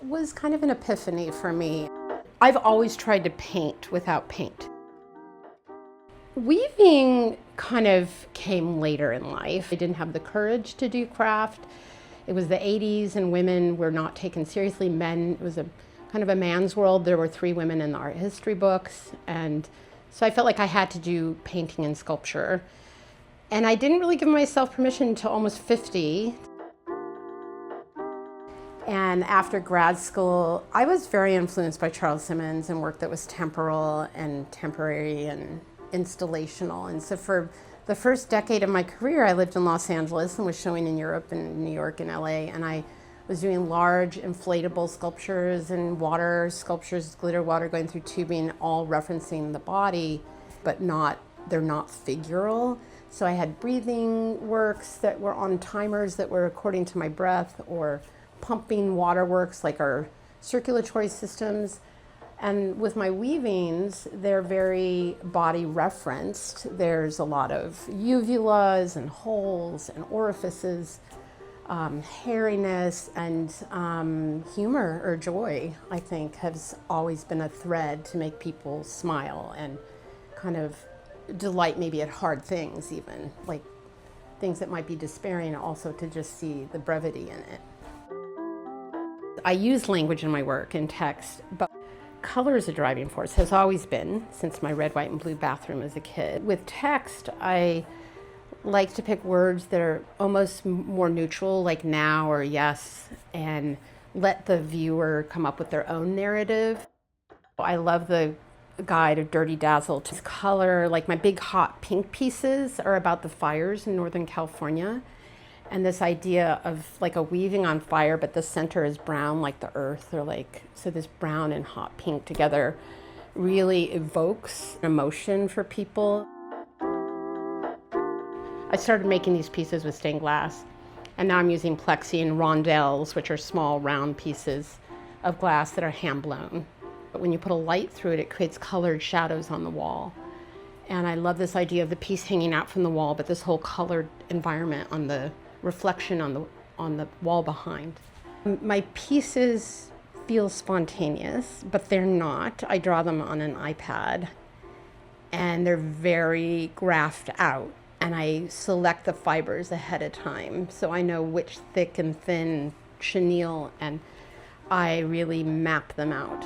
was kind of an epiphany for me. I've always tried to paint without paint. Weaving kind of came later in life. I didn't have the courage to do craft. It was the 80s and women were not taken seriously. Men, it was a kind of a man's world. There were 3 women in the art history books. And so I felt like I had to do painting and sculpture. And I didn't really give myself permission until almost 50. And after grad school, I was very influenced by Charles Simmons and work that was temporal and temporary and installational. And so for the first decade of my career, I lived in Los Angeles and was showing in Europe and New York and LA. And I was doing large inflatable sculptures and water sculptures, glitter water going through tubing, all referencing the body, but they're not figural. So I had breathing works that were on timers that were according to my breath, or pumping waterworks like our circulatory systems. And with my weavings, they're very body referenced. There's a lot of uvulas and holes and orifices, hairiness, and humor or joy, I think, has always been a thread to make people smile and kind of delight maybe at hard things, even like things that might be despairing, also to just see the brevity in it. I use language in my work and text, but color is a driving force, has always been since my red, white, and blue bathroom as a kid. With text, I like to pick words that are almost more neutral, like now or yes, and let the viewer come up with their own narrative. I love the guide of Dirty Dazzle to color. Like my big hot pink pieces are about the fires in Northern California. And this idea of like a weaving on fire, but the center is brown like the earth, or like, so this brown and hot pink together really evokes emotion for people. I started making these pieces with stained glass, and now I'm using plexi and rondelles, which are small round pieces of glass that are hand blown. But when you put a light through it, it creates colored shadows on the wall. And I love this idea of the piece hanging out from the wall, but this whole colored environment on the reflection on the wall behind. My pieces feel spontaneous, but they're not. I draw them on an iPad, and they're very graphed out. And I select the fibers ahead of time, so I know which thick and thin chenille, and I really map them out.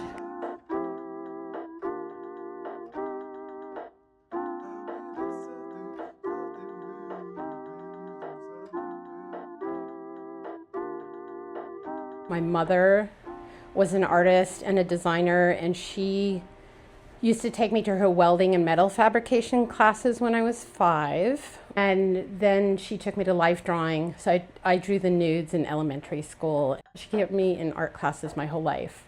My mother was an artist and a designer, and she used to take me to her welding and metal fabrication classes when I was 5. And then she took me to life drawing. So I drew the nudes in elementary school. She kept me in art classes my whole life.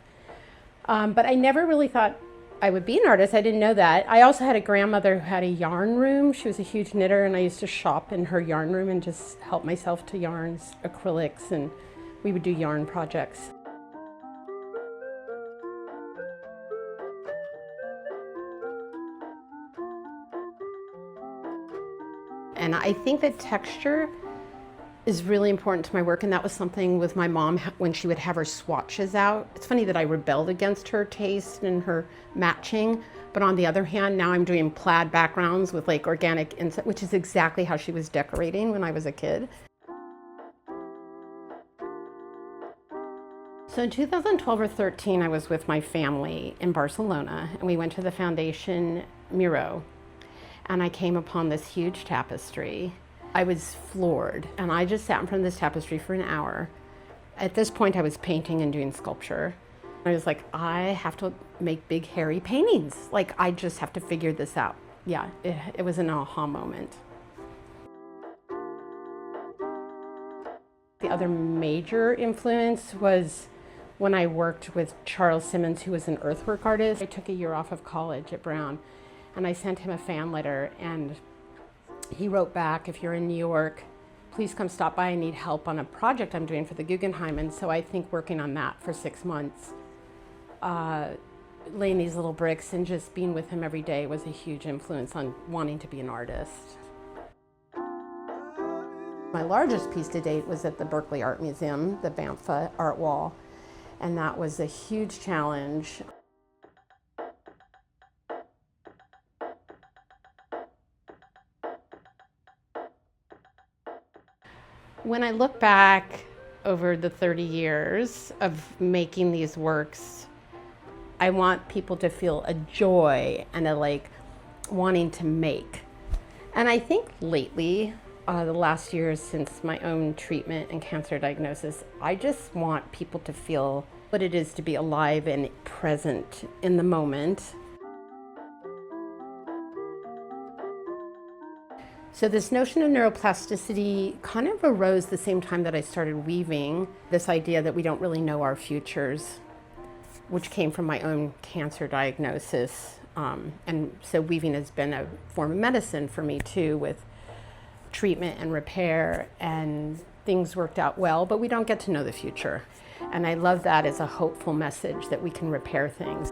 But I never really thought I would be an artist. I didn't know that. I also had a grandmother who had a yarn room. She was a huge knitter, and I used to shop in her yarn room and just help myself to yarns, acrylics, and we would do yarn projects. And I think that texture is really important to my work, and that was something with my mom when she would have her swatches out. It's funny that I rebelled against her taste and her matching, but on the other hand, now I'm doing plaid backgrounds with like organic insect, which is exactly how she was decorating when I was a kid. So in 2012 or 13, I was with my family in Barcelona, and we went to the foundation Miró, and I came upon this huge tapestry. I was floored, and I just sat in front of this tapestry for an hour. At this point, I was painting and doing sculpture. I was like, I have to make big, hairy paintings. Like, I just have to figure this out. Yeah, it was an aha moment. The other major influence was when I worked with Charles Simmons, who was an earthwork artist. I took a year off of college at Brown, and I sent him a fan letter, and he wrote back, if you're in New York, please come stop by. I need help on a project I'm doing for the Guggenheim. And so I think working on that for 6 months, laying these little bricks and just being with him every day was a huge influence on wanting to be an artist. My largest piece to date was at the Berkeley Art Museum, the Banff art wall. And that was a huge challenge. When I look back over the 30 years of making these works, I want people to feel a joy and a wanting to make. And I think lately, the last years since my own treatment and cancer diagnosis, I just want people to feel what it is to be alive and present in the moment. So this notion of neuroplasticity kind of arose the same time that I started weaving, this idea that we don't really know our futures, which came from my own cancer diagnosis. And so weaving has been a form of medicine for me too, with treatment and repair, and things worked out well, but we don't get to know the future. And I love that as a hopeful message that we can repair things.